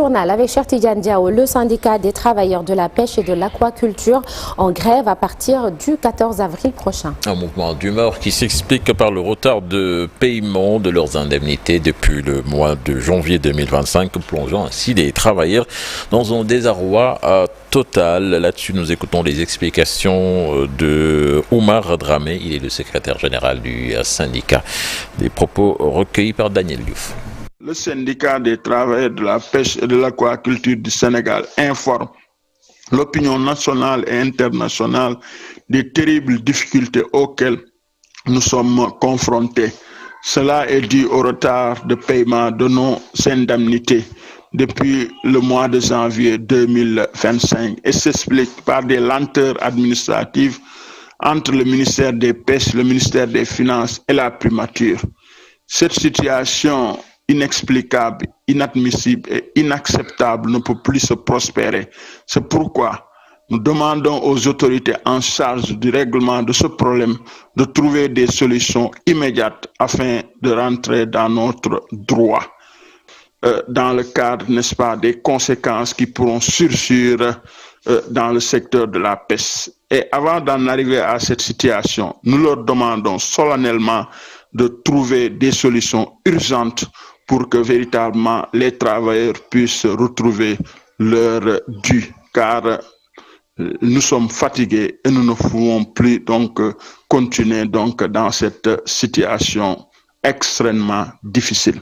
journal avec Cheikh Tidiane Diao. Le syndicat des travailleurs de la pêche et de l'aquaculture en grève à partir du 14 avril prochain. Un mouvement d'humeur qui s'explique par le retard de paiement de leurs indemnités depuis le mois de janvier 2025, plongeant ainsi les travailleurs dans un désarroi total. Là-dessus, nous écoutons les explications de Oumar Dramé. Il est le secrétaire général du syndicat. Des propos recueillis par Daniel Diouf. Le syndicat des travailleurs de la pêche et de l'aquaculture du Sénégal informe l'opinion nationale et internationale des terribles difficultés auxquelles nous sommes confrontés. Cela est dû au retard de paiement de nos indemnités depuis le mois de janvier 2025 et s'explique par des lenteurs administratives entre le ministère des Pêches, le ministère des Finances et la primature. Cette situation inexplicable, inadmissible et inacceptable ne peut plus se prospérer. C'est pourquoi nous demandons aux autorités en charge du règlement de ce problème de trouver des solutions immédiates afin de rentrer dans notre droit, dans le cadre, n'est-ce pas, des conséquences qui pourront surgir dans le secteur de la pêche. Et avant d'en arriver à cette situation, nous leur demandons solennellement de trouver des solutions urgentes pour que véritablement les travailleurs puissent retrouver leur dû, car nous sommes fatigués et nous ne pouvons plus donc continuer donc dans cette situation extrêmement difficile.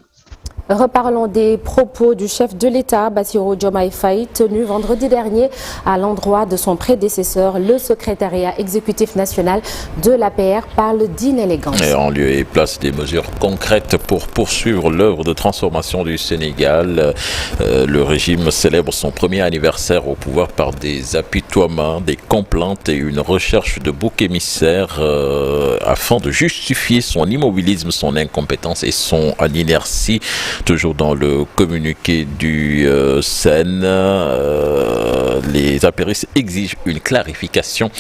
Reparlons des propos du chef de l'État, Bassirou Diomaye Faye, tenu vendredi dernier à l'endroit de son prédécesseur. Le secrétariat exécutif national de l'APR parle d'inélégance. Et en lieu et place des mesures concrètes pour poursuivre l'œuvre de transformation du Sénégal, le régime célèbre son premier anniversaire au pouvoir par des apitoiements, des complaintes et une recherche de boucs émissaires afin de justifier son immobilisme, son incompétence et son inertie. Toujours dans le communiqué du SEN, les apéristes exigent une clarification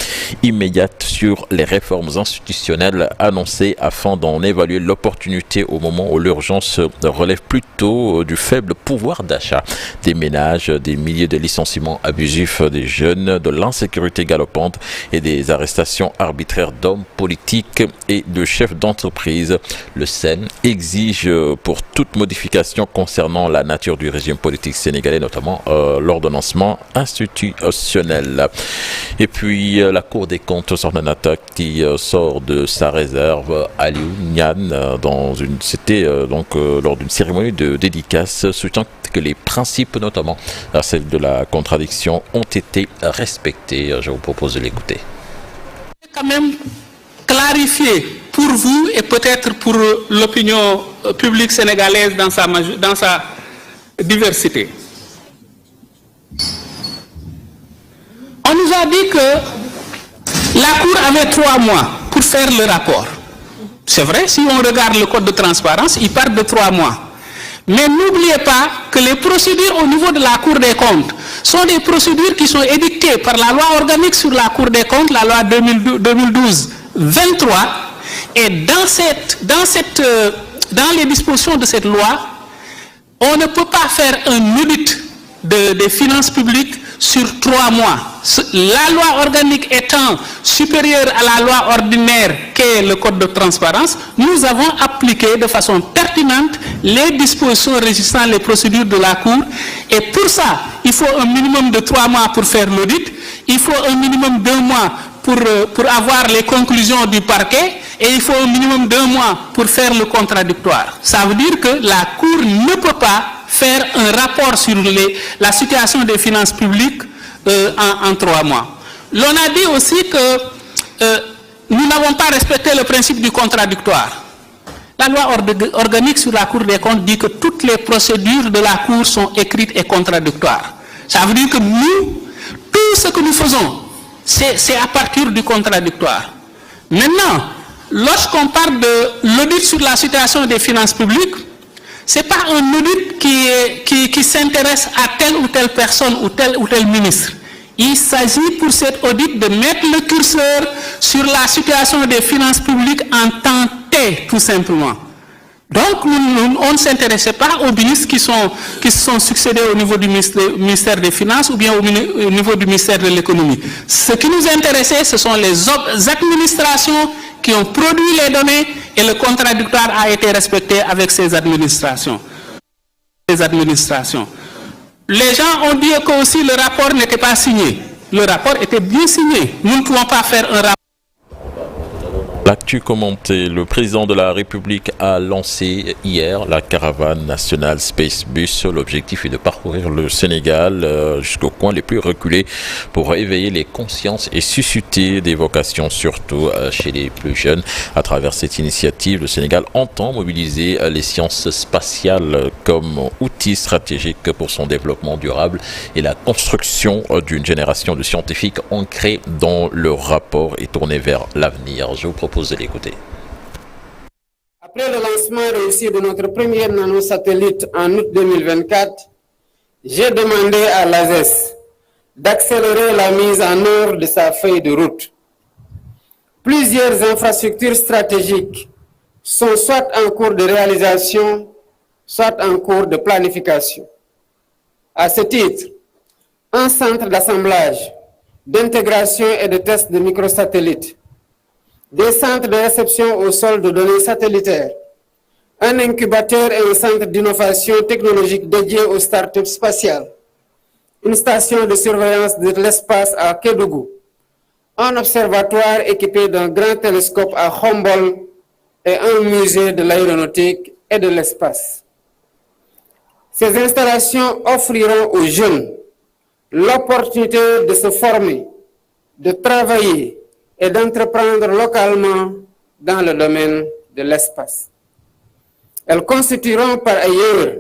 immédiate sur les réformes institutionnelles annoncées afin d'en évaluer l'opportunité au moment où l'urgence relève plutôt du faible pouvoir d'achat des ménages, des milliers de licenciements abusifs des jeunes, de l'insécurité galopante et des arrestations arbitraires d'hommes politiques et de chefs d'entreprise. Le SEN exige pour toute modification concernant la nature du régime politique sénégalais, notamment l'ordonnancement institutionnel. Et puis la Cour des comptes Sornanata qui sort de sa réserve Aliou Niane c'était lors d'une cérémonie de dédicace, soutenant que les principes, notamment celle de la contradiction, ont été respectés. Je vous propose de l'écouter. Quand même clarifier pour vous et peut-être pour l'opinion publique sénégalaise dans sa diversité. On nous a dit que la Cour avait 3 mois pour faire le rapport. C'est vrai, si on regarde le code de transparence, il parle de 3 mois. Mais n'oubliez pas que les procédures au niveau de la Cour des comptes sont des procédures qui sont édictées par la loi organique sur la Cour des comptes, la loi 2012-23. Et dans les dispositions de cette loi, on ne peut pas faire un audit des finances publiques sur 3 mois. La loi organique étant supérieure à la loi ordinaire qu'est le code de transparence, nous avons appliqué de façon pertinente les dispositions régissant les procédures de la Cour. Et pour ça, il faut un minimum de 3 mois pour faire l'audit, il faut un minimum de 2 mois pour avoir les conclusions du parquet, et il faut un minimum d'1 mois pour faire le contradictoire. Ça veut dire que la Cour ne peut pas faire un rapport sur la situation des finances publiques en 3 mois. L'on a dit aussi que nous n'avons pas respecté le principe du contradictoire. La loi organique sur la Cour des comptes dit que toutes les procédures de la Cour sont écrites et contradictoires. Ça veut dire que nous, tout ce que nous faisons, c'est à partir du contradictoire. Maintenant, lorsqu'on parle de l'audit sur la situation des finances publiques, ce n'est pas un audit qui s'intéresse à telle ou telle personne ou tel ministre. Il s'agit pour cet audit de mettre le curseur sur la situation des finances publiques en temps T, tout simplement. Donc, on ne s'intéressait pas aux ministres qui se sont succédés au niveau du ministère des Finances ou bien au niveau du ministère de l'Économie. Ce qui nous intéressait, ce sont les administrations qui ont produit les données et le contradictoire a été respecté avec ces administrations. Les gens ont dit que aussi le rapport n'était pas signé. Le rapport était bien signé. Nous ne pouvons pas faire un rapport. L'actu commentée, le président de la République a lancé hier la caravane nationale Space Bus. L'objectif est de parcourir le Sénégal jusqu'aux coins les plus reculés pour éveiller les consciences et susciter des vocations, surtout chez les plus jeunes. À travers cette initiative, le Sénégal entend mobiliser les sciences spatiales comme outil stratégique pour son développement durable et la construction d'une génération de scientifiques ancrés dans le rapport et tournés vers l'avenir. Je vous propose de l'écouter. Après le lancement réussi de notre premier nanosatellite en août 2024, j'ai demandé à l'ASES d'accélérer la mise en œuvre de sa feuille de route. Plusieurs infrastructures stratégiques sont soit en cours de réalisation, soit en cours de planification. À ce titre, un centre d'assemblage, d'intégration et de test de microsatellites, des centres de réception au sol de données satellitaires, un incubateur et un centre d'innovation technologique dédié aux startups spatiales, une station de surveillance de l'espace à Kédougou, un observatoire équipé d'un grand télescope à Humboldt et un musée de l'aéronautique et de l'espace. Ces installations offriront aux jeunes l'opportunité de se former, de travailler et d'entreprendre localement dans le domaine de l'espace. Elles constitueront par ailleurs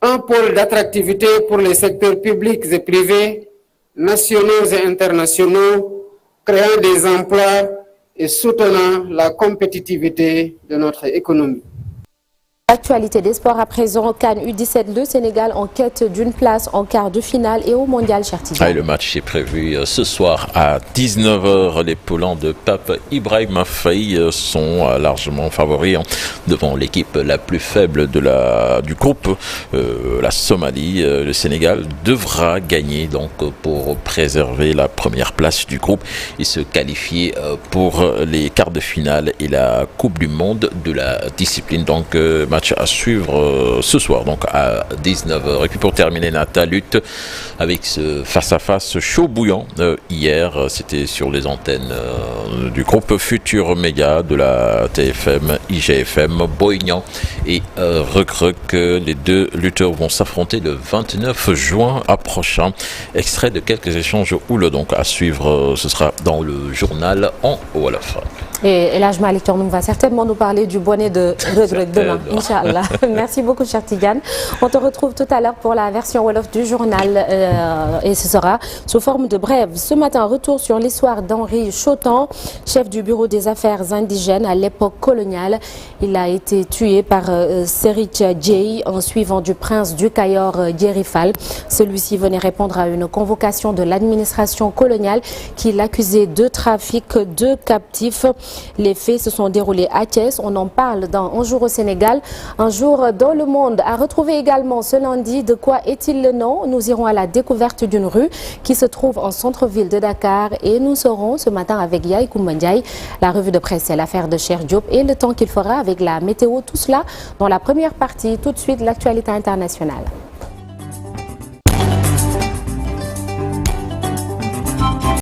un pôle d'attractivité pour les secteurs publics et privés, nationaux et internationaux, créant des emplois et soutenant la compétitivité de notre économie. Actualité des sports à présent, CAN U17, le Sénégal en quête d'une place en quart de finale et au mondial, cher Tidiane. Le match est prévu ce soir à 19h. Les Poulans de Pape Ibrahima Faye sont largement favoris devant l'équipe la plus faible du groupe, la Somalie. Le Sénégal devra gagner donc pour préserver la première place du groupe et se qualifier pour les quarts de finale et la Coupe du Monde de la discipline. Donc match à suivre ce soir donc à 19h. Et puis pour terminer, Nata lutte avec ce face-à-face chaud bouillant. Hier, c'était sur les antennes du groupe Futur Média de la TFM, IGFM, Boignan et Reug. Les deux lutteurs vont s'affronter le 29 juin prochain. Extrait de quelques échanges houleux donc à suivre. Ce sera dans le journal en Wolof. Et Elhadj Malick Thiandoum va certainement nous parler du bonnet de Reug demain, Inch'Allah. Merci beaucoup, cher Tidiane. On te retrouve tout à l'heure pour la version Wolof du journal et ce sera sous forme de brève. Ce matin, retour sur l'histoire d'Henri Chotan, chef du bureau des affaires indigènes à l'époque coloniale. Il a été tué par Serigne Dieye en suivant du prince du Kayor Diéry Fall. Celui-ci venait répondre à une convocation de l'administration coloniale qui l'accusait de trafic de captifs. Les faits se sont déroulés à Thiès. On en parle dans Un jour au Sénégal, un jour dans le monde. À retrouver également ce lundi, de quoi est-il le nom? Nous irons à la découverte d'une rue qui se trouve en centre-ville de Dakar et nous serons ce matin avec Yaye Koumba Ndiaye. La revue de presse, c'est l'affaire de Cheikh Diop et le temps qu'il fera avec la météo. Tout cela dans la première partie. Tout de suite, l'actualité internationale.